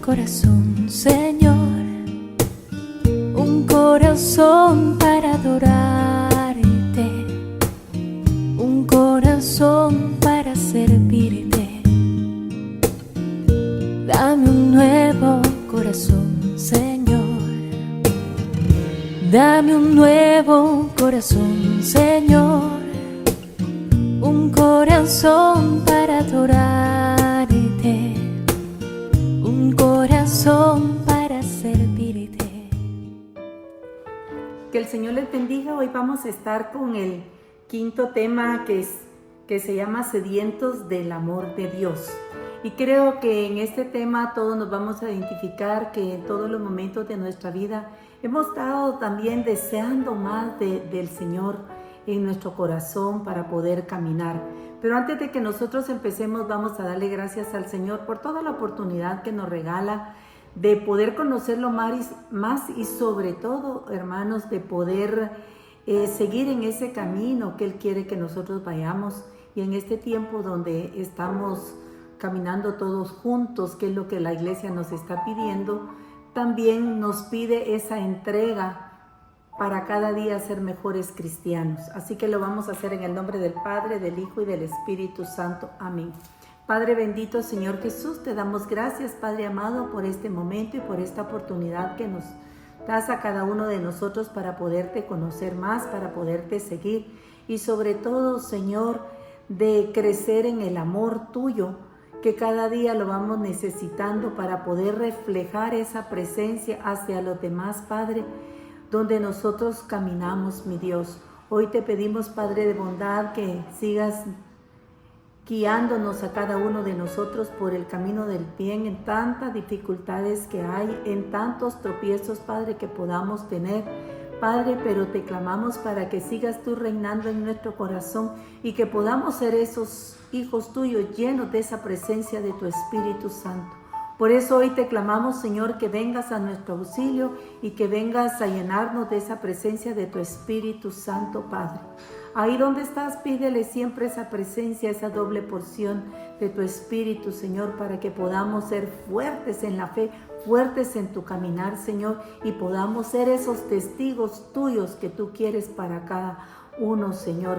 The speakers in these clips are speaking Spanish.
corazón, Señor, un corazón para adorarte, un corazón para servirte. Dame un nuevo corazón, Señor, dame un nuevo corazón, Señor, un corazón para adorarte, un corazón para servirte. Que el Señor les bendiga. Hoy vamos a estar con el quinto tema que se llama Sedientos del amor de Dios. Y creo que en este tema todos nos vamos a identificar que en todos los momentos de nuestra vida hemos estado también deseando más del Señor en nuestro corazón para poder caminar. Pero antes de que nosotros empecemos, vamos a darle gracias al Señor por toda la oportunidad que nos regala de poder conocerlo más y sobre todo, hermanos, de poder seguir en ese camino que Él quiere que nosotros vayamos. Y en este tiempo donde estamos caminando todos juntos, que es lo que la iglesia nos está pidiendo, también nos pide esa entrega para cada día ser mejores cristianos. Así que lo vamos a hacer en el nombre del Padre, del Hijo y del Espíritu Santo. Amén. Padre bendito, Señor Jesús, te damos gracias, Padre amado, por este momento y por esta oportunidad que nos das a cada uno de nosotros para poderte conocer más, para poderte seguir y sobre todo, Señor, de crecer en el amor tuyo, que cada día lo vamos necesitando para poder reflejar esa presencia hacia los demás, Padre, donde nosotros caminamos, mi Dios. Hoy te pedimos, Padre de bondad, que sigas guiándonos a cada uno de nosotros por el camino del bien en tantas dificultades que hay, en tantos tropiezos, Padre, que podamos tener, Padre, pero te clamamos para que sigas tú reinando en nuestro corazón y que podamos ser esos hijos tuyos llenos de esa presencia de tu Espíritu Santo. Por eso hoy te clamamos, Señor, que vengas a nuestro auxilio y que vengas a llenarnos de esa presencia de tu Espíritu Santo, Padre. Ahí donde estás, pídele siempre esa presencia, esa doble porción de tu Espíritu, Señor, para que podamos ser fuertes en la fe, fuertes en tu caminar, Señor, y podamos ser esos testigos tuyos que tú quieres para cada uno, Señor.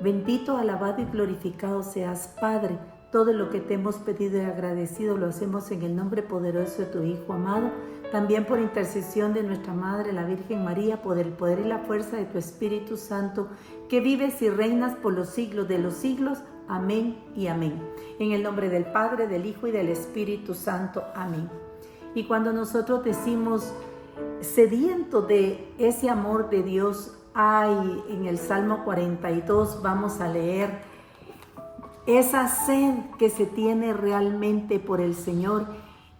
Bendito, alabado y glorificado seas, Padre. Todo lo que te hemos pedido y agradecido lo hacemos en el nombre poderoso de tu Hijo amado, también por intercesión de nuestra Madre, la Virgen María, por el poder y la fuerza de tu Espíritu Santo, que vives y reinas por los siglos de los siglos. Amén y amén. En el nombre del Padre, del Hijo y del Espíritu Santo. Amén. Y cuando nosotros decimos sediento de ese amor de Dios, hay en el Salmo 42, vamos a leer esa sed que se tiene realmente por el Señor,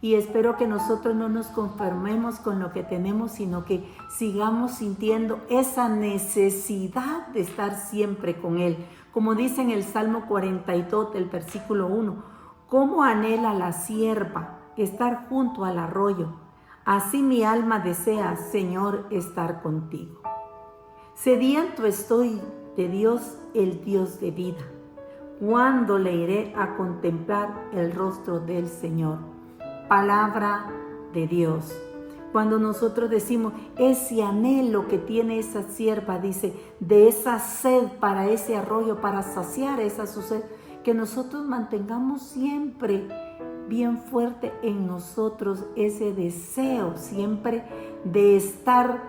y espero que nosotros no nos conformemos con lo que tenemos, sino que sigamos sintiendo esa necesidad de estar siempre con Él. Como dice en el Salmo 42, del versículo 1, ¿cómo anhela la sierva estar junto al arroyo? Así mi alma desea, Señor, estar contigo. Sediento estoy de Dios, el Dios de vida. ¿Cuándo le iré a contemplar el rostro del Señor? Palabra de Dios. Cuando nosotros decimos ese anhelo que tiene esa sierva, dice, de esa sed para ese arroyo, para saciar esa su sed, que nosotros mantengamos siempre bien fuerte en nosotros ese deseo siempre de estar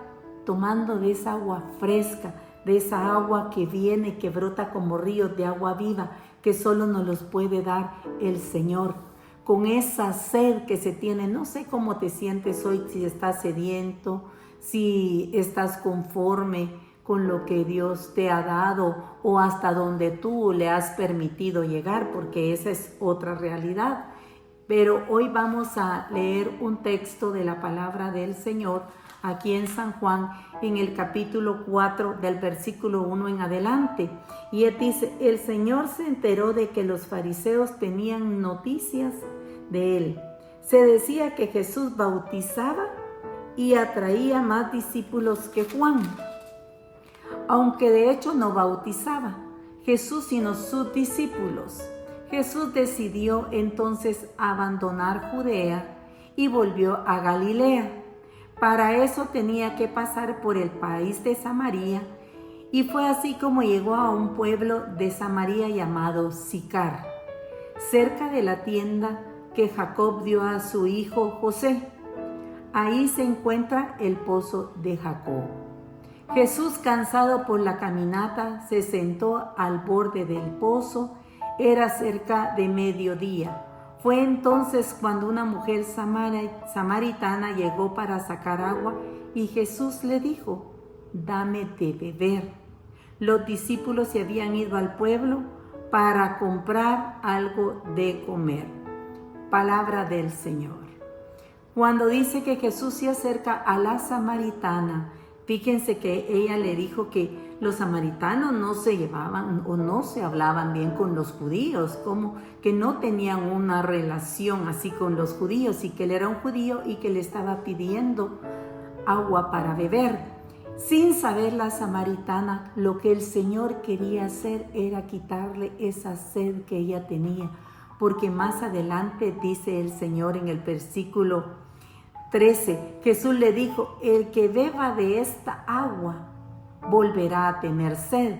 tomando de esa agua fresca, de esa agua que viene, que brota como ríos de agua viva, que solo nos los puede dar el Señor. Con esa sed que se tiene, no sé cómo te sientes hoy, si estás sediento, si estás conforme con lo que Dios te ha dado o hasta donde tú le has permitido llegar, porque esa es otra realidad. Pero hoy vamos a leer un texto de la palabra del Señor aquí en San Juan, en el capítulo 4 del versículo 1 en adelante. Y él dice, el Señor se enteró de que los fariseos tenían noticias de él. Se decía que Jesús bautizaba y atraía más discípulos que Juan, aunque de hecho no bautizaba Jesús sino sus discípulos. Jesús decidió entonces abandonar Judea y volvió a Galilea. Para eso tenía que pasar por el país de Samaria, y fue así como llegó a un pueblo de Samaria llamado Sicar, cerca de la tienda que Jacob dio a su hijo José. Ahí se encuentra el pozo de Jacob. Jesús, cansado por la caminata, se sentó al borde del pozo. Era cerca de mediodía. Fue entonces cuando una mujer samaritana llegó para sacar agua y Jesús le dijo: «Dame de beber». Los discípulos se habían ido al pueblo para comprar algo de comer. Palabra del Señor. Cuando dice que Jesús se acerca a la samaritana, fíjense que ella le dijo que los samaritanos no se llevaban o no se hablaban bien con los judíos, como que no tenían una relación así con los judíos, y que él era un judío y que le estaba pidiendo agua para beber. Sin saber la samaritana, lo que el Señor quería hacer era quitarle esa sed que ella tenía, porque más adelante dice el Señor en el versículo 13, Jesús le dijo: «El que beba de esta agua volverá a tener sed,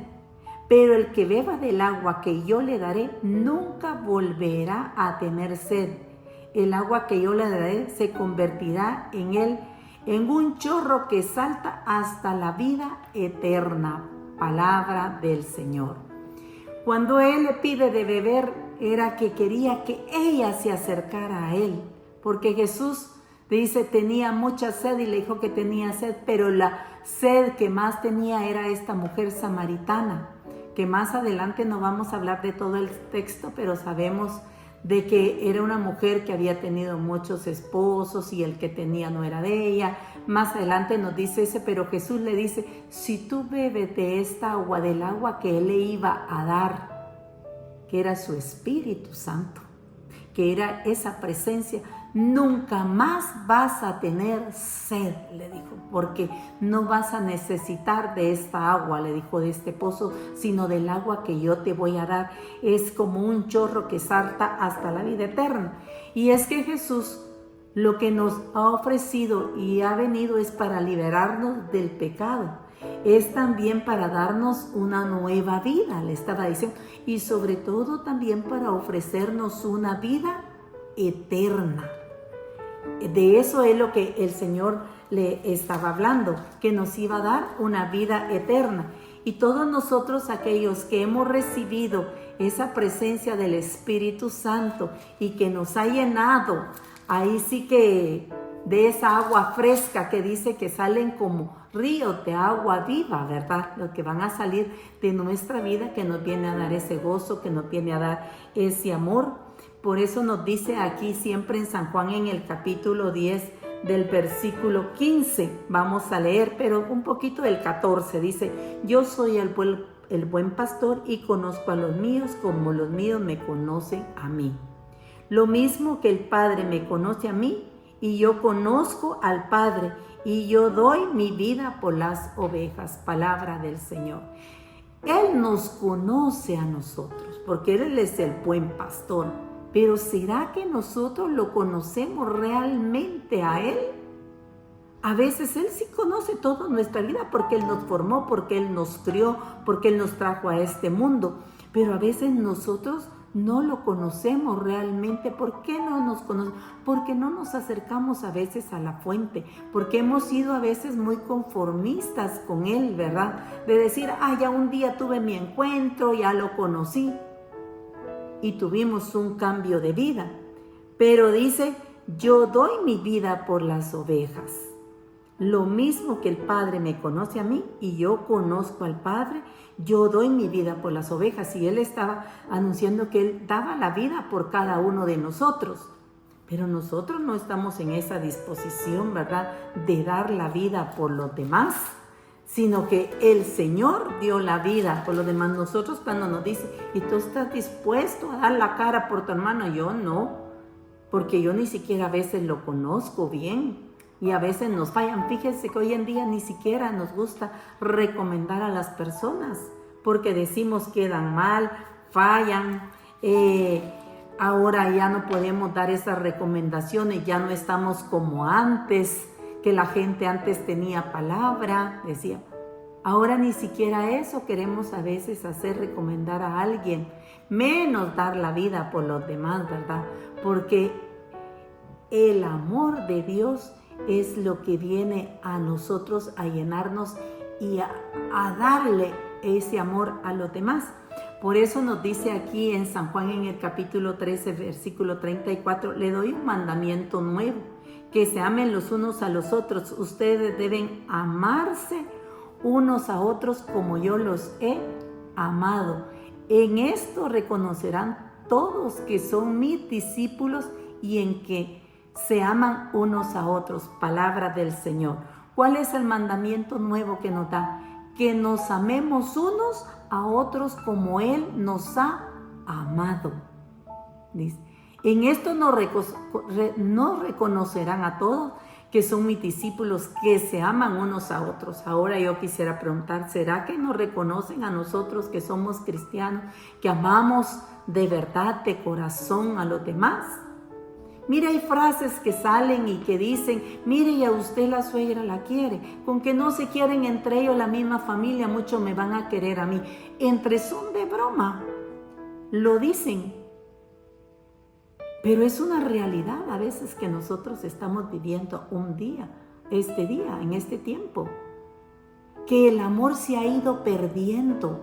pero el que beba del agua que yo le daré nunca volverá a tener sed. El agua que yo le daré se convertirá en él en un chorro que salta hasta la vida eterna». Palabra del Señor. Cuando él le pide de beber, era que quería que ella se acercara a él, porque Jesús dice tenía mucha sed y le dijo que tenía sed, pero la sed que más tenía era esta mujer samaritana, que más adelante no vamos a hablar de todo el texto, pero sabemos de que era una mujer que había tenido muchos esposos y el que tenía no era de ella. Más adelante nos dice pero Jesús le dice: si tú bebes de esta agua, del agua que él le iba a dar, que era su Espíritu Santo, que era esa presencia, nunca más vas a tener sed, le dijo, porque no vas a necesitar de esta agua, le dijo, de este pozo, sino del agua que yo te voy a dar. Es como un chorro que salta hasta la vida eterna. Y es que Jesús lo que nos ha ofrecido y ha venido es para liberarnos del pecado. Es también para darnos una nueva vida, le estaba diciendo, y sobre todo también para ofrecernos una vida eterna. De eso es lo que el Señor le estaba hablando, que nos iba a dar una vida eterna. Y todos nosotros, aquellos que hemos recibido esa presencia del Espíritu Santo y que nos ha llenado, ahí sí que de esa agua fresca que dice que salen como ríos de agua viva, ¿verdad? Los que van a salir de nuestra vida, que nos viene a dar ese gozo, que nos viene a dar ese amor. Por eso nos dice aquí siempre en San Juan, en el capítulo 10 del versículo 15, vamos a leer, pero un poquito del 14, dice: yo soy el buen pastor y conozco a los míos como los míos me conocen a mí. Lo mismo que el Padre me conoce a mí y yo conozco al Padre y yo doy mi vida por las ovejas. Palabra del Señor. Él nos conoce a nosotros porque Él es el buen pastor. Pero ¿será que nosotros lo conocemos realmente a Él? A veces Él sí conoce toda nuestra vida porque Él nos formó, porque Él nos crió, porque Él nos trajo a este mundo. Pero a veces nosotros no lo conocemos realmente. ¿Por qué no nos conocemos? Porque no nos acercamos a veces a la fuente, porque hemos sido a veces muy conformistas con Él, ¿verdad? De decir, ya un día tuve mi encuentro, ya lo conocí y tuvimos un cambio de vida. Pero dice, yo doy mi vida por las ovejas. Lo mismo que el Padre me conoce a mí y yo conozco al Padre, yo doy mi vida por las ovejas. Y Él estaba anunciando que Él daba la vida por cada uno de nosotros. Pero nosotros no estamos en esa disposición, ¿verdad?, de dar la vida por los demás, sino que el Señor dio la vida por los demás. Nosotros cuando nos dice, ¿y tú estás dispuesto a dar la cara por tu hermano? Yo no, porque yo ni siquiera a veces lo conozco bien. Y a veces nos fallan. Fíjense que hoy en día ni siquiera nos gusta recomendar a las personas, porque decimos quedan mal, fallan. ahora ya no podemos dar esas recomendaciones, ya no estamos como antes, que la gente antes tenía palabra, decía. Ahora ni siquiera eso queremos a veces hacer, recomendar a alguien, menos dar la vida por los demás, ¿verdad? Porque el amor de Dios es lo que viene a nosotros a llenarnos y a darle ese amor a los demás. Por eso nos dice aquí en San Juan en el capítulo 13, versículo 34, le doy un mandamiento nuevo, que se amen los unos a los otros. Ustedes deben amarse unos a otros como yo los he amado. En esto reconocerán todos que son mis discípulos y en que se aman unos a otros. Palabra del Señor. ¿Cuál es el mandamiento nuevo que nos da? Que nos amemos unos a otros como Él nos ha amado. Dice, en esto no reconocerán a todos que son mis discípulos, que se aman unos a otros. Ahora yo quisiera preguntar, ¿será que nos reconocen a nosotros que somos cristianos, que amamos de verdad, de corazón a los demás? Mira, hay frases que salen y que dicen, mire, y a usted la suegra la quiere. Con que no se quieren entre ellos la misma familia, mucho me van a querer a mí. Entre son de broma, lo dicen. Pero es una realidad a veces que nosotros estamos viviendo en este tiempo. Que el amor se ha ido perdiendo.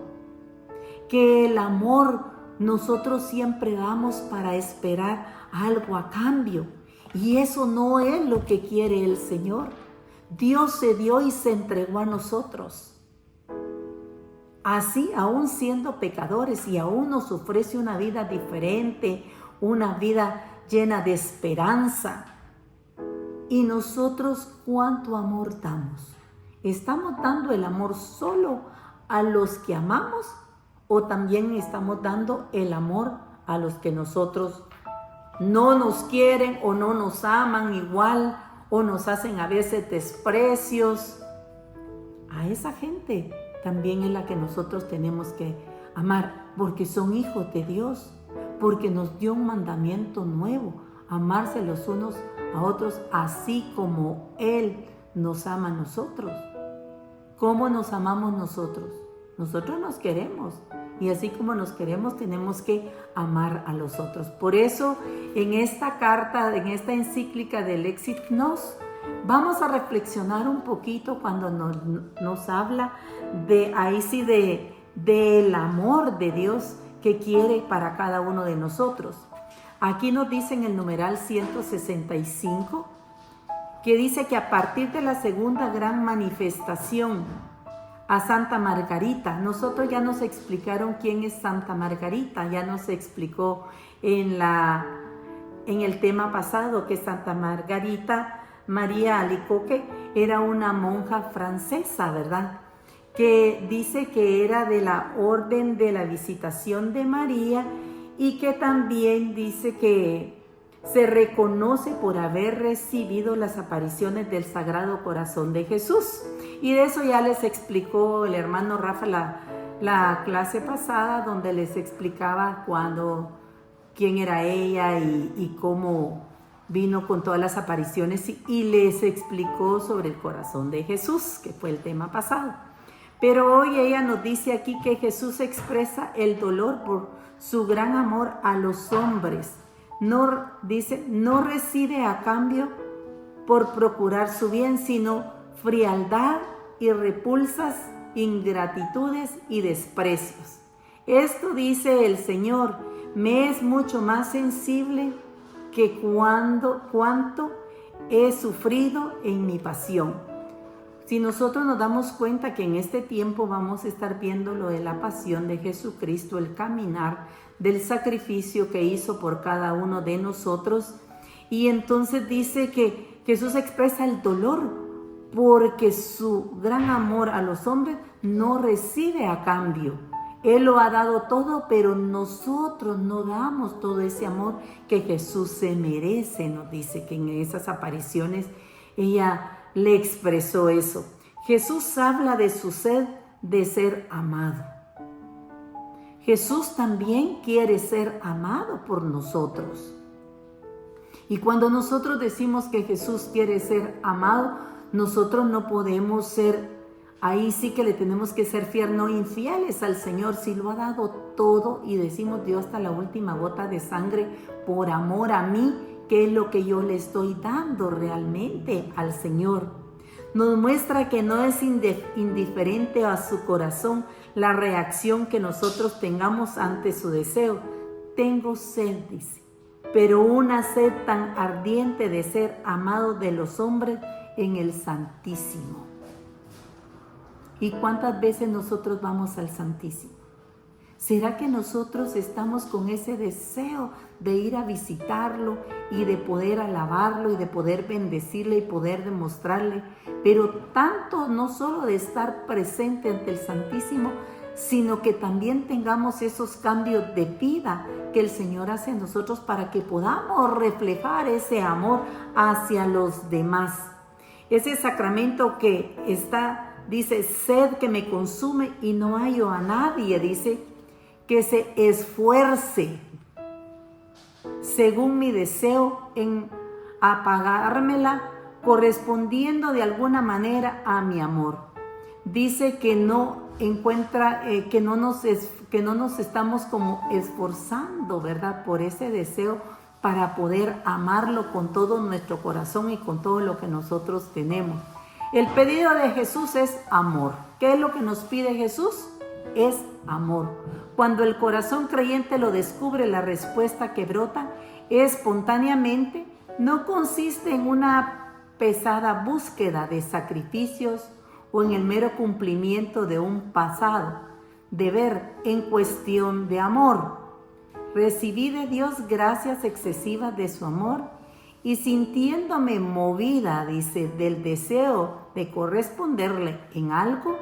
Que el amor nosotros siempre damos para esperar algo a cambio. Y eso no es lo que quiere el Señor. Dios se dio y se entregó a nosotros. Así, aún siendo pecadores, y aún nos ofrece una vida diferente, una vida llena de esperanza. ¿Y nosotros cuánto amor damos? ¿Estamos dando el amor solo a los que amamos o también estamos dando el amor a los que nosotros no nos quieren o no nos aman igual o nos hacen a veces desprecios? A esa gente también es la que nosotros tenemos que amar, porque son hijos de Dios, porque nos dio un mandamiento nuevo, amarse los unos a otros así como Él nos ama a nosotros. ¿Cómo nos amamos nosotros? Nosotros nos queremos y así como nos queremos tenemos que amar a los otros. Por eso en esta carta, en esta encíclica del Exit Nos, vamos a reflexionar un poquito cuando nos habla del amor de Dios que quiere para cada uno de nosotros. Aquí nos dice en el numeral 165 que dice que a partir de la segunda gran manifestación a Santa Margarita, nosotros ya nos explicaron quién es Santa Margarita, ya nos explicó en el tema pasado que Santa Margarita María Alacoque era una monja francesa, ¿verdad? Que dice que era de la Orden de la Visitación de María y que también dice que se reconoce por haber recibido las apariciones del Sagrado Corazón de Jesús. Y de eso ya les explicó el hermano Rafa la clase pasada, donde les explicaba quién era ella y cómo vino con todas las apariciones y les explicó sobre el corazón de Jesús, que fue el tema pasado. Pero hoy ella nos dice aquí que Jesús expresa el dolor por su gran amor a los hombres. No recibe a cambio por procurar su bien, sino frialdad y repulsas, ingratitudes y desprecios. Esto dice el Señor, me es mucho más sensible que cuánto he sufrido en mi pasión. Si nosotros nos damos cuenta que en este tiempo vamos a estar viendo lo de la pasión de Jesucristo, el caminar del sacrificio que hizo por cada uno de nosotros, y entonces dice que Jesús expresa el dolor porque su gran amor a los hombres no recibe a cambio. Él lo ha dado todo, pero nosotros no damos todo ese amor que Jesús se merece. Nos dice que en esas apariciones ella le expresó eso. Jesús habla de su sed de ser amado. Jesús también quiere ser amado por nosotros. Y cuando nosotros decimos que Jesús quiere ser amado, nosotros no podemos ser, ahí sí que le tenemos que ser fieles, no infieles al Señor, si lo ha dado todo y decimos Dios hasta la última gota de sangre por amor a mí, ¿qué es lo que yo le estoy dando realmente al Señor? Nos muestra que no es indiferente a su corazón la reacción que nosotros tengamos ante su deseo. Tengo sed, dice, pero una sed tan ardiente de ser amado de los hombres en el Santísimo. ¿Y cuántas veces nosotros vamos al Santísimo? ¿Será que nosotros estamos con ese deseo de ir a visitarlo y de poder alabarlo y de poder bendecirle y poder demostrarle? Pero tanto no solo de estar presente ante el Santísimo, sino que también tengamos esos cambios de vida que el Señor hace en nosotros para que podamos reflejar ese amor hacia los demás. Ese sacramento que está, dice, sed que me consume y no hallo a nadie, dice, que se esfuerce según mi deseo en apagármela, correspondiendo de alguna manera a mi amor. Dice que no encuentra, que no nos estamos como esforzando, ¿verdad? Por ese deseo para poder amarlo con todo nuestro corazón y con todo lo que nosotros tenemos. El pedido de Jesús es amor. ¿Qué es lo que nos pide Jesús? Es amor. Cuando el corazón creyente lo descubre, la respuesta que brota espontáneamente no consiste en una pesada búsqueda de sacrificios o en el mero cumplimiento de un pasado, deber en cuestión de amor. Recibí de Dios gracias excesivas de su amor y sintiéndome movida, dice, del deseo de corresponderle en algo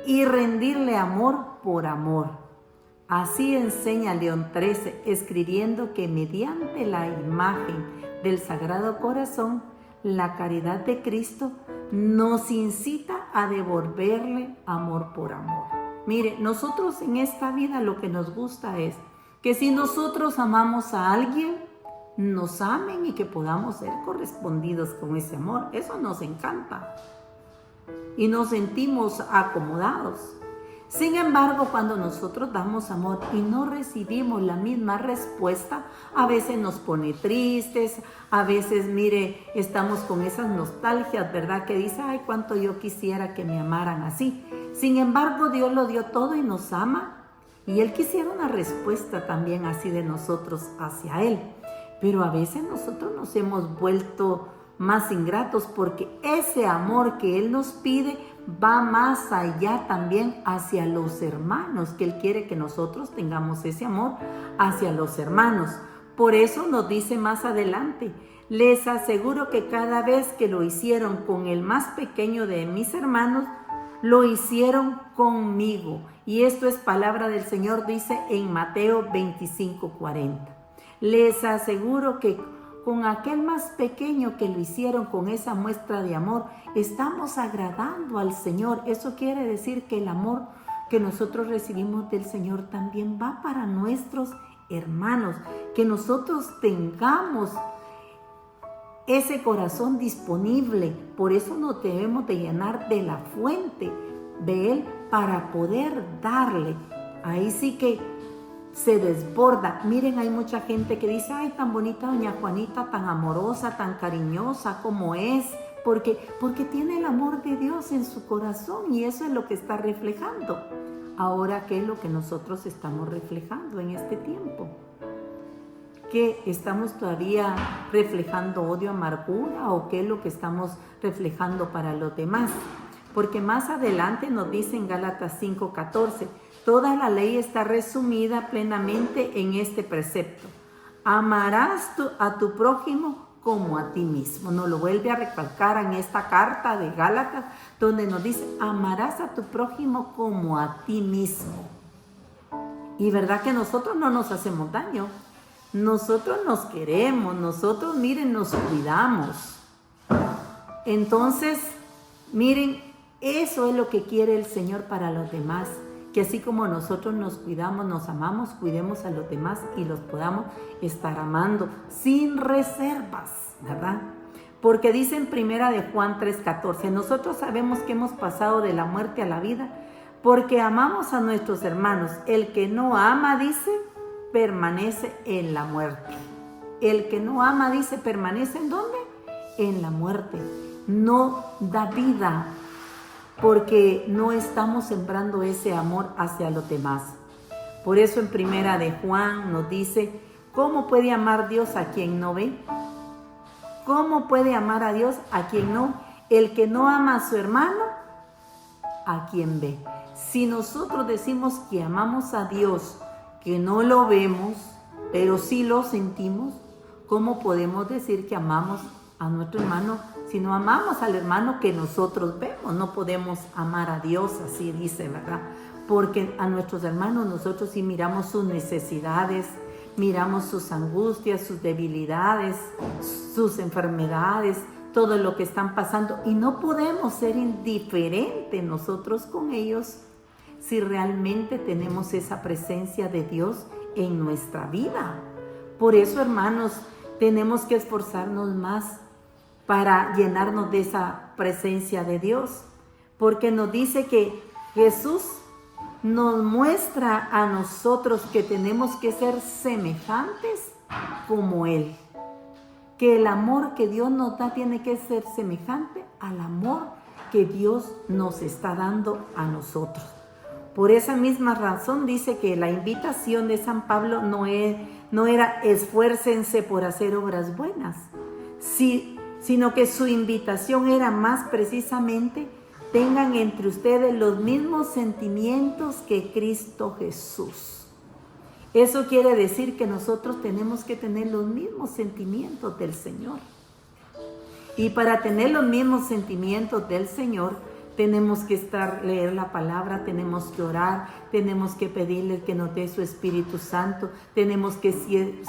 y rendirle amor por amor. Así enseña León XIII, escribiendo que mediante la imagen del Sagrado Corazón, la caridad de Cristo nos incita a devolverle amor por amor. Mire, nosotros en esta vida lo que nos gusta es que si nosotros amamos a alguien, nos amen y que podamos ser correspondidos con ese amor. Eso nos encanta y nos sentimos acomodados. Sin embargo, cuando nosotros damos amor y no recibimos la misma respuesta, a veces nos pone tristes, a veces, mire, estamos con esas nostalgias, ¿verdad? Que dice, ay, cuánto yo quisiera que me amaran así. Sin embargo, Dios lo dio todo y nos ama. Y Él quisiera una respuesta también así de nosotros hacia Él. Pero a veces nosotros nos hemos vuelto más ingratos porque ese amor que Él nos pide va más allá también hacia los hermanos, que Él quiere que nosotros tengamos ese amor hacia los hermanos. Por eso nos dice más adelante, les aseguro que cada vez que lo hicieron con el más pequeño de mis hermanos, lo hicieron conmigo. Y esto es palabra del Señor, dice en Mateo 25:40. Les aseguro que con aquel más pequeño que lo hicieron con esa muestra de amor, estamos agradando al Señor. Eso quiere decir que el amor que nosotros recibimos del Señor también va para nuestros hermanos. Que nosotros tengamos ese corazón disponible. Por eso nos debemos de llenar de la fuente de Él para poder darle. Ahí sí que se desborda. Miren, hay mucha gente que dice, ay, tan bonita doña Juanita, tan amorosa, tan cariñosa como es, porque tiene el amor de Dios en su corazón y eso es lo que está reflejando. Ahora, ¿qué es lo que nosotros estamos reflejando en este tiempo? ¿Qué estamos todavía reflejando odio, amargura o qué es lo que estamos reflejando para los demás? Porque más adelante nos dice en Gálatas 5:14, toda la ley está resumida plenamente en este precepto. Amarás a tu prójimo como a ti mismo. Nos lo vuelve a recalcar en esta carta de Gálatas, donde nos dice, amarás a tu prójimo como a ti mismo. Y verdad que nosotros no nos hacemos daño. Nosotros nos queremos, nosotros, miren, nos cuidamos. Entonces, miren, eso es lo que quiere el Señor para los demás, que así como nosotros nos cuidamos, nos amamos, cuidemos a los demás y los podamos estar amando sin reservas, ¿verdad? Porque dice en primera de Juan 3:14, nosotros sabemos que hemos pasado de la muerte a la vida porque amamos a nuestros hermanos. El que no ama, dice, permanece en la muerte. El que no ama, dice, permanece ¿en dónde? En la muerte. No da vida porque no estamos sembrando ese amor hacia los demás. Por eso en primera de Juan nos dice, ¿cómo puede amar Dios a quien no ve? ¿Cómo puede amar a Dios a quien no? El que no ama a su hermano, a quien ve. Si nosotros decimos que amamos a Dios, que no lo vemos, pero sí lo sentimos, ¿cómo podemos decir que amamos a nuestro hermano si no amamos al hermano que nosotros vemos? No podemos amar a Dios, así dice, ¿verdad? Porque a nuestros hermanos nosotros sí miramos sus necesidades, miramos sus angustias, sus debilidades, sus enfermedades, todo lo que están pasando. Y no podemos ser indiferentes nosotros con ellos si realmente tenemos esa presencia de Dios en nuestra vida. Por eso, hermanos, tenemos que esforzarnos más para llenarnos de esa presencia de Dios. Porque nos dice que Jesús nos muestra a nosotros que tenemos que ser semejantes como Él. Que el amor que Dios nos da tiene que ser semejante al amor que Dios nos está dando a nosotros. Por esa misma razón dice que la invitación de San Pablo no era esfuércense por hacer obras buenas, sino que su invitación era más precisamente tengan entre ustedes los mismos sentimientos que Cristo Jesús. Eso quiere decir que nosotros tenemos que tener los mismos sentimientos del Señor. Y para tener los mismos sentimientos del Señor, tenemos que leer la palabra, tenemos que orar, tenemos que pedirle que nos dé su Espíritu Santo, tenemos que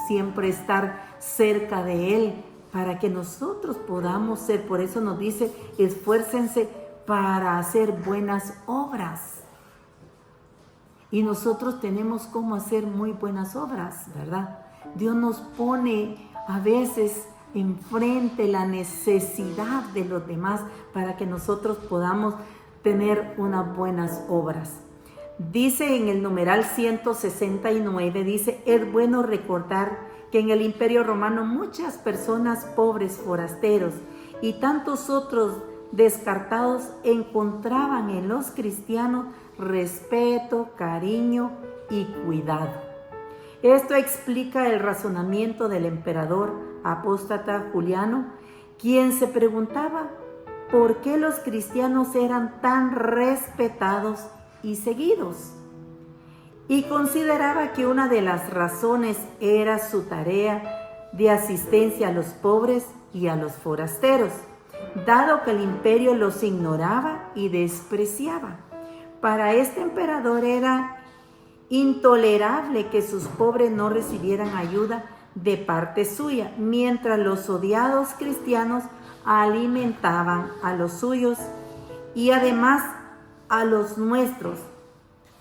siempre estar cerca de Él para que nosotros podamos ser. Por eso nos dice, esfuércense para hacer buenas obras. Y nosotros tenemos cómo hacer muy buenas obras, ¿verdad? Dios nos pone a veces enfrente la necesidad de los demás para que nosotros podamos tener unas buenas obras. Dice en el numeral 169, dice, es bueno recordar que en el Imperio Romano muchas personas pobres, forasteros y tantos otros descartados encontraban en los cristianos respeto, cariño y cuidado. Esto explica el razonamiento del emperador apóstata Juliano, quien se preguntaba por qué los cristianos eran tan respetados y seguidos. Y consideraba que una de las razones era su tarea de asistencia a los pobres y a los forasteros, dado que el imperio los ignoraba y despreciaba. Para este emperador era intolerable que sus pobres no recibieran ayuda de parte suya, mientras los odiados cristianos alimentaban a los suyos y además a los nuestros.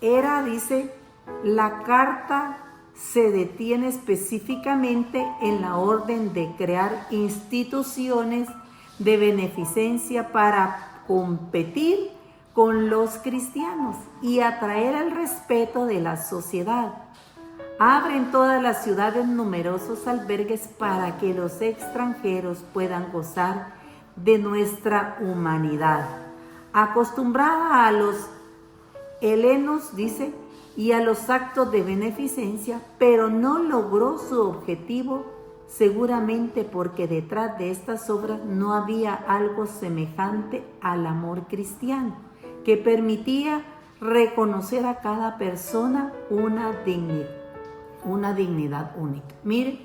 Dice, la carta se detiene específicamente en la orden de crear instituciones de beneficencia para competir con los cristianos y atraer el respeto de la sociedad. Abre en todas las ciudades numerosos albergues para que los extranjeros puedan gozar de nuestra humanidad. Acostumbrada a los helenos, dice, y a los actos de beneficencia, pero no logró su objetivo, seguramente porque detrás de estas obras no había algo semejante al amor cristiano, que permitía reconocer a cada persona una dignidad única. Mire,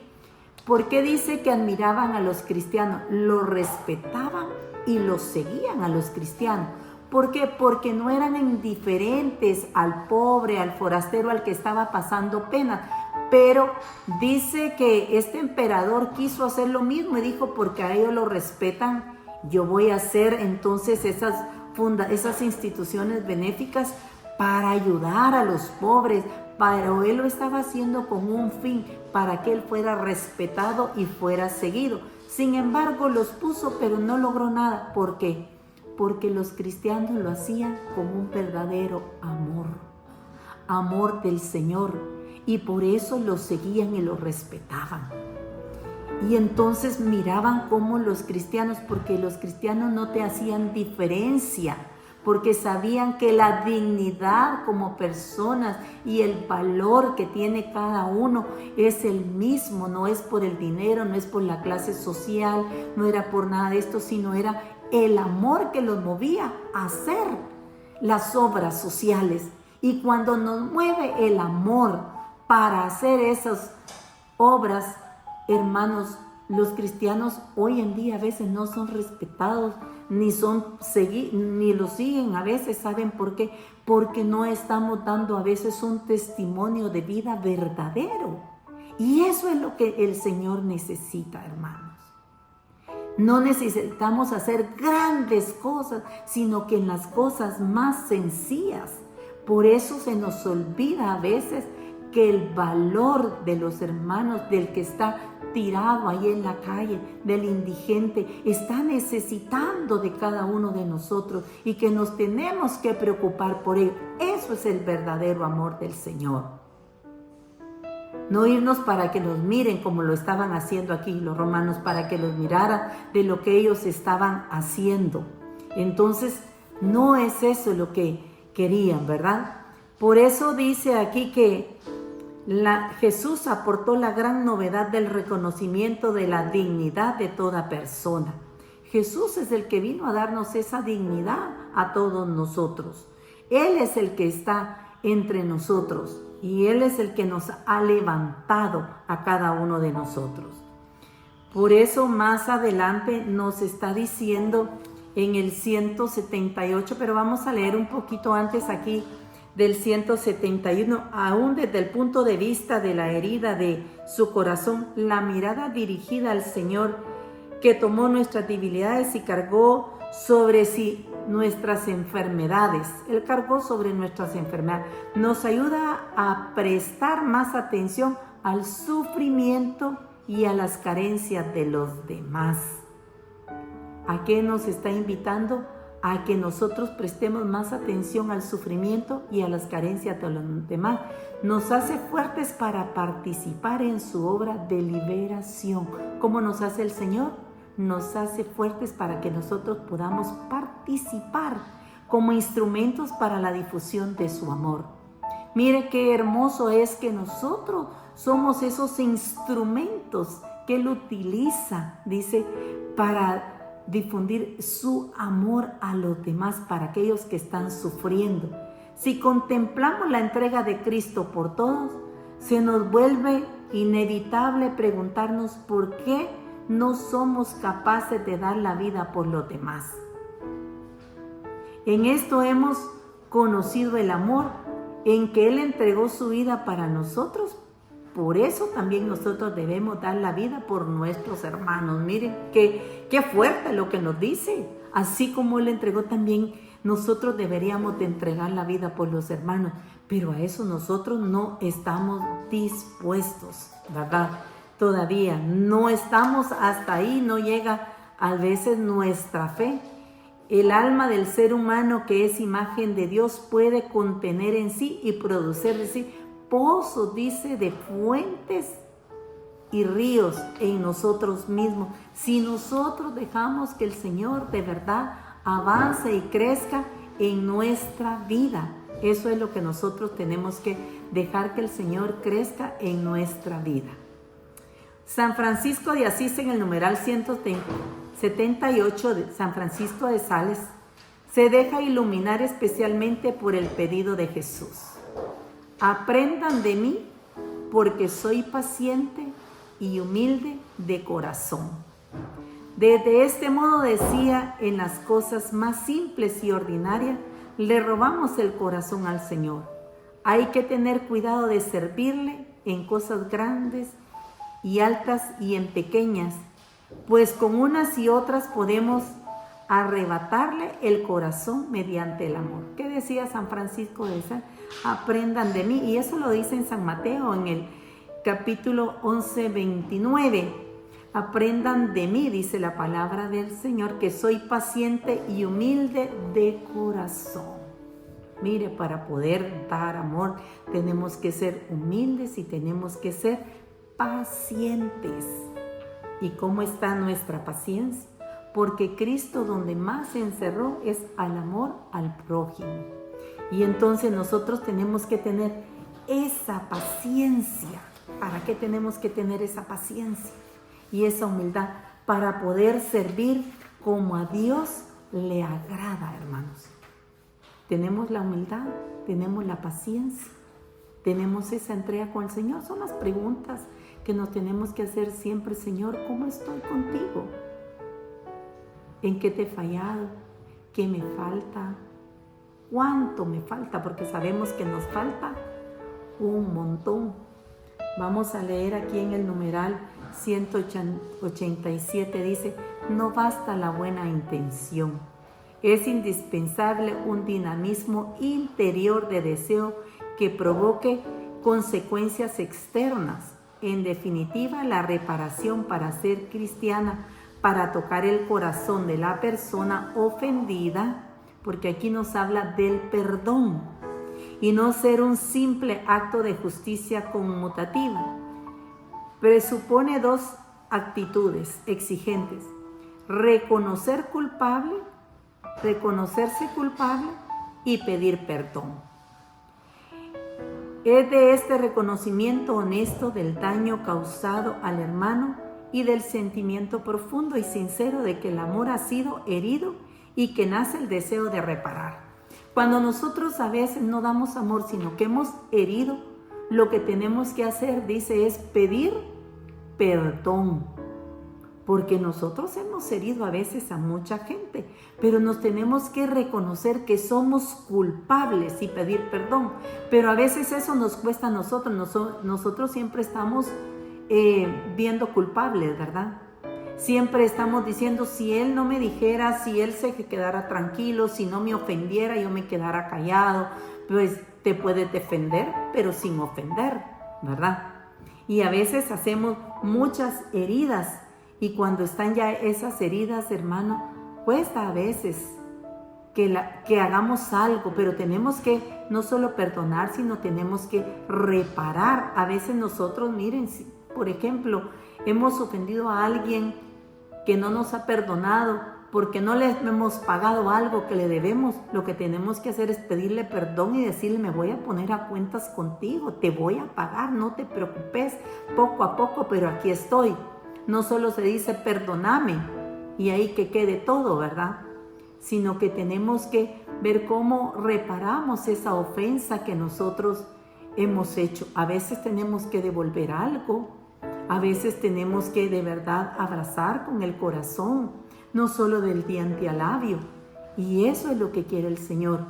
¿por qué dice que admiraban a los cristianos? Los respetaban y los seguían a los cristianos. ¿Por qué? Porque no eran indiferentes al pobre, al forastero, al que estaba pasando pena. Pero dice que este emperador quiso hacer lo mismo y dijo, porque a ellos lo respetan, yo voy a hacer entonces esas instituciones benéficas para ayudar a los pobres, pero Él lo estaba haciendo con un fin, para que Él fuera respetado y fuera seguido. Sin embargo, los puso, pero no logró nada. ¿Por qué? Porque los cristianos lo hacían con un verdadero amor del Señor, y por eso lo seguían y lo respetaban. Y entonces miraban cómo los cristianos, porque los cristianos no te hacían diferencia, porque sabían que la dignidad como personas y el valor que tiene cada uno es el mismo. No es por el dinero, no es por la clase social, no era por nada de esto, sino era el amor que los movía a hacer las obras sociales. Y cuando nos mueve el amor para hacer esas obras, hermanos, los cristianos hoy en día a veces no son respetados, ni lo siguen a veces. ¿Saben por qué? Porque no estamos dando a veces un testimonio de vida verdadero. Y eso es lo que el Señor necesita, hermanos. No necesitamos hacer grandes cosas, sino que en las cosas más sencillas. Por eso se nos olvida a veces que el valor de los hermanos, del que está tirado ahí en la calle, del indigente, está necesitando de cada uno de nosotros, y que nos tenemos que preocupar por él. Eso es el verdadero amor del Señor. No irnos para que nos miren como lo estaban haciendo aquí los romanos, para que los miraran de lo que ellos estaban haciendo. Entonces, no es eso lo que querían, ¿verdad? Por eso dice aquí que Jesús aportó la gran novedad del reconocimiento de la dignidad de toda persona. Jesús es el que vino a darnos esa dignidad a todos nosotros. Él es el que está entre nosotros, y Él es el que nos ha levantado a cada uno de nosotros. Por eso más adelante nos está diciendo en el 178, pero vamos a leer un poquito antes aquí del 171, aún desde el punto de vista de la herida de su corazón, la mirada dirigida al Señor, que tomó nuestras debilidades y cargó sobre sí nuestras enfermedades. Él cargó sobre nuestras enfermedades. Nos ayuda a prestar más atención al sufrimiento y a las carencias de los demás. ¿A qué nos está invitando? A que nosotros prestemos más atención al sufrimiento y a las carencias de los demás. Nos hace fuertes para participar en su obra de liberación. ¿Cómo nos hace el Señor? Nos hace fuertes para que nosotros podamos participar como instrumentos para la difusión de su amor. Mire qué hermoso es que nosotros somos esos instrumentos que Él utiliza, dice, para difundir su amor a los demás, para aquellos que están sufriendo. Si contemplamos la entrega de Cristo por todos, se nos vuelve inevitable preguntarnos por qué no somos capaces de dar la vida por los demás. En esto hemos conocido el amor, en que Él entregó su vida para nosotros. Por eso también nosotros debemos dar la vida por nuestros hermanos. Miren qué fuerte lo que nos dice. Así como Él entregó, también nosotros deberíamos de entregar la vida por los hermanos. Pero a eso nosotros no estamos dispuestos, ¿verdad? Todavía no estamos hasta ahí, no llega a veces nuestra fe. El alma del ser humano, que es imagen de Dios, puede contener en sí y producir de sí pozos, dice, de fuentes y ríos en nosotros mismos. Si nosotros dejamos que el Señor de verdad avance y crezca en nuestra vida, eso es lo que nosotros tenemos que dejar, que el Señor crezca en nuestra vida. San Francisco de Asís, en el numeral 178 de San Francisco de Sales, se deja iluminar especialmente por el pedido de Jesús. Aprendan de mí, porque soy paciente y humilde de corazón. De este modo, decía, en las cosas más simples y ordinarias, le robamos el corazón al Señor. Hay que tener cuidado de servirle en cosas grandes y altas y en pequeñas, pues con unas y otras podemos arrebatarle el corazón mediante el amor. ¿Qué decía San Francisco de Sales? Aprendan de mí. Y eso lo dice en San Mateo en el capítulo 11, 29. Aprendan de mí, dice la palabra del Señor, que soy paciente y humilde de corazón. Mire, para poder dar amor tenemos que ser humildes y tenemos que ser pacientes. ¿Y cómo está nuestra paciencia? Porque Cristo donde más se encerró es al amor al prójimo. Y entonces nosotros tenemos que tener esa paciencia. ¿Para qué tenemos que tener esa paciencia y esa humildad? Para poder servir como a Dios le agrada, hermanos. Tenemos la humildad, tenemos la paciencia, tenemos esa entrega con el Señor. Son las preguntas que nos tenemos que hacer siempre. Señor, ¿cómo estoy contigo? ¿En qué te he fallado? ¿Qué me falta? ¿Cuánto me falta? Porque sabemos que nos falta un montón. Vamos a leer aquí en el numeral 187, dice: no basta la buena intención. Es indispensable un dinamismo interior de deseo que provoque consecuencias externas. En definitiva, la reparación para ser cristiana, para tocar el corazón de la persona ofendida, porque aquí nos habla del perdón, y no ser un simple acto de justicia conmutativa. Presupone dos actitudes exigentes: reconocerse culpable y pedir perdón. Es de este reconocimiento honesto del daño causado al hermano y del sentimiento profundo y sincero de que el amor ha sido herido y que nace el deseo de reparar. Cuando nosotros a veces no damos amor, sino que hemos herido, lo que tenemos que hacer, dice, es pedir perdón. Porque nosotros hemos herido a veces a mucha gente, pero nos tenemos que reconocer que somos culpables y pedir perdón. Pero a veces eso nos cuesta a nosotros. Nosotros siempre estamos viendo culpables, ¿verdad? Siempre estamos diciendo, si él no me dijera, si él se quedara tranquilo, si no me ofendiera, yo me quedara callado. Pues te puedes defender, pero sin ofender, ¿verdad? Y a veces hacemos muchas heridas. Y cuando están ya esas heridas, hermano, cuesta a veces que hagamos algo, pero tenemos que no solo perdonar, sino tenemos que reparar. A veces nosotros, miren, si, por ejemplo, hemos ofendido a alguien que no nos ha perdonado porque no le hemos pagado algo que le debemos, lo que tenemos que hacer es pedirle perdón y decirle: me voy a poner a cuentas contigo, te voy a pagar, no te preocupes, poco a poco, pero aquí estoy. No solo se dice perdóname y ahí que quede todo, ¿verdad? Sino que tenemos que ver cómo reparamos esa ofensa que nosotros hemos hecho. A veces tenemos que devolver algo, a veces tenemos que de verdad abrazar con el corazón, no solo del diente al labio. Y eso es lo que quiere el Señor.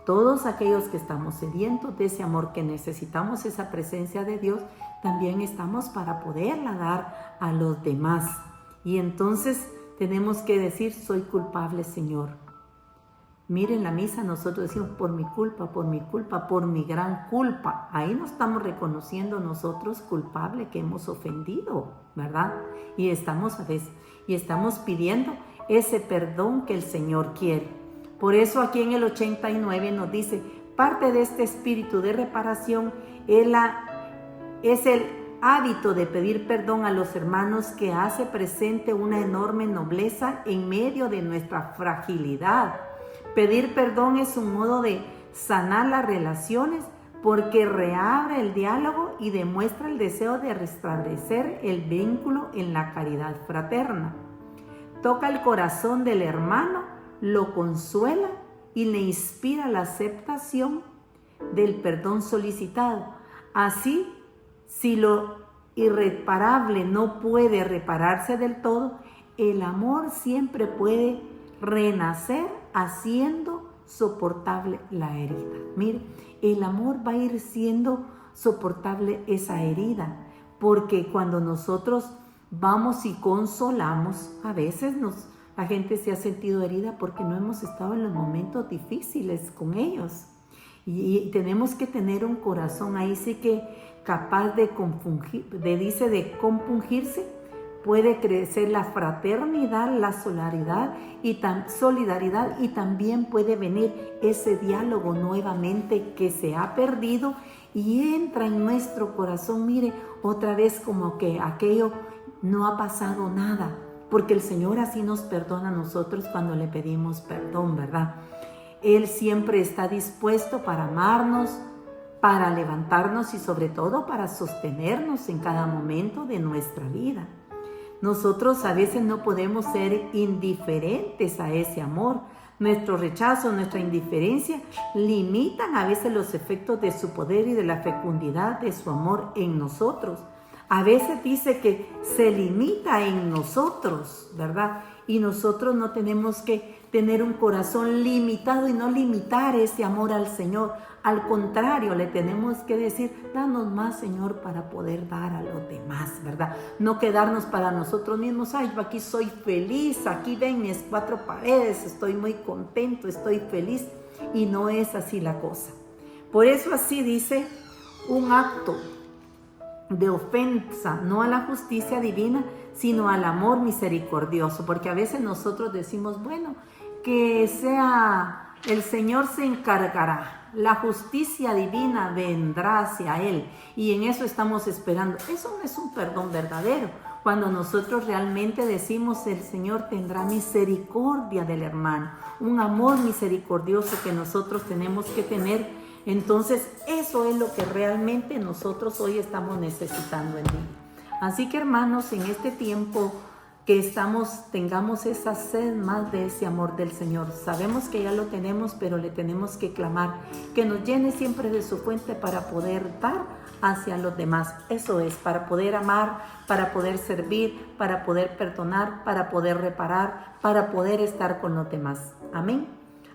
Todos aquellos que estamos sedientos de ese amor, que necesitamos esa presencia de Dios, también estamos para poderla dar a los demás. Y entonces tenemos que decir: soy culpable, Señor. Miren, la misa nosotros decimos: por mi culpa, por mi gran culpa. Ahí nos estamos reconociendo nosotros culpables que hemos ofendido, ¿verdad? Y estamos pidiendo ese perdón que el Señor quiere. Por eso aquí en el 89 nos dice: parte de este espíritu de reparación es el hábito de pedir perdón a los hermanos, que hace presente una enorme nobleza en medio de nuestra fragilidad. Pedir perdón es un modo de sanar las relaciones, porque reabre el diálogo y demuestra el deseo de restablecer el vínculo en la caridad fraterna. Toca el corazón del hermano, lo consuela y le inspira la aceptación del perdón solicitado. Así, si lo irreparable no puede repararse del todo, el amor siempre puede renacer haciendo soportable la herida. Mire, el amor va a ir siendo soportable esa herida, porque cuando nosotros vamos y consolamos, a veces La gente se ha sentido herida porque no hemos estado en los momentos difíciles con ellos. Y tenemos que tener un corazón ahí sí que capaz de compungirse. Puede crecer la fraternidad, la solidaridad y también puede venir ese diálogo nuevamente que se ha perdido y entra en nuestro corazón. Mire, otra vez como que aquello no ha pasado nada, porque el Señor así nos perdona a nosotros cuando le pedimos perdón, ¿verdad? Él siempre está dispuesto para amarnos, para levantarnos y sobre todo para sostenernos en cada momento de nuestra vida. Nosotros a veces no podemos ser indiferentes a ese amor. Nuestro rechazo, nuestra indiferencia limitan a veces los efectos de su poder y de la fecundidad de su amor en nosotros. A veces dice que se limita en nosotros, ¿verdad? Y nosotros no tenemos que tener un corazón limitado y no limitar ese amor al Señor. Al contrario, le tenemos que decir, danos más, Señor, para poder dar a los demás, ¿verdad? No quedarnos para nosotros mismos. Ay, yo aquí soy feliz, aquí ven mis 4 paredes, estoy muy contento, estoy feliz. Y no es así la cosa. Por eso así dice un acto de ofensa, no a la justicia divina, sino al amor misericordioso. Porque a veces nosotros decimos, bueno, que sea el Señor se encargará. La justicia divina vendrá hacia Él y en eso estamos esperando. Eso no es un perdón verdadero. Cuando nosotros realmente decimos el Señor tendrá misericordia del hermano, un amor misericordioso que nosotros tenemos que tener. Entonces eso es lo que realmente nosotros hoy estamos necesitando en Él. Así que hermanos, en este tiempo que tengamos esa sed más de ese amor del Señor. Sabemos que ya lo tenemos, pero le tenemos que clamar, que nos llene siempre de su fuente para poder dar hacia los demás. Eso es, para poder amar, para poder servir, para poder perdonar, para poder reparar, para poder estar con los demás. Amén.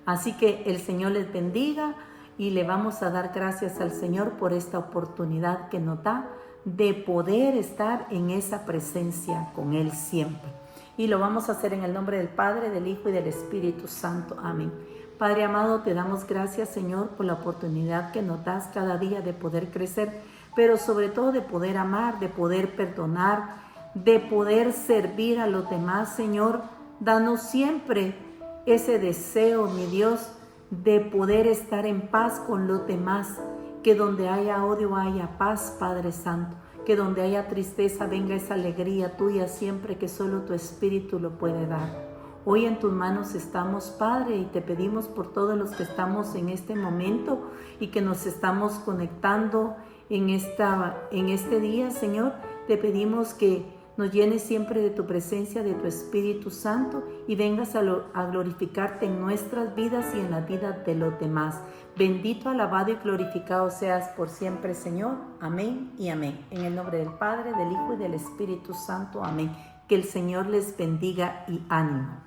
Así que el Señor les bendiga y le vamos a dar gracias al Señor por esta oportunidad que nos da de poder estar en esa presencia con Él siempre. Y lo vamos a hacer en el nombre del Padre, del Hijo y del Espíritu Santo. Amén. Padre amado, te damos gracias, Señor, por la oportunidad que nos das cada día de poder crecer, pero sobre todo de poder amar, de poder perdonar, de poder servir a los demás, Señor. Danos siempre ese deseo, mi Dios, de poder estar en paz con los demás. Que donde haya odio haya paz, Padre Santo. Que donde haya tristeza venga esa alegría tuya siempre, que solo tu Espíritu lo puede dar. Hoy en tus manos estamos, Padre, y te pedimos por todos los que estamos en este momento y que nos estamos conectando en este día, Señor. Te pedimos que nos llenes siempre de tu presencia, de tu Espíritu Santo y vengas a glorificarte en nuestras vidas y en la vida de los demás. Bendito, alabado y glorificado seas por siempre, Señor. Amén y amén. En el nombre del Padre, del Hijo y del Espíritu Santo. Amén. Que el Señor les bendiga y ánimo.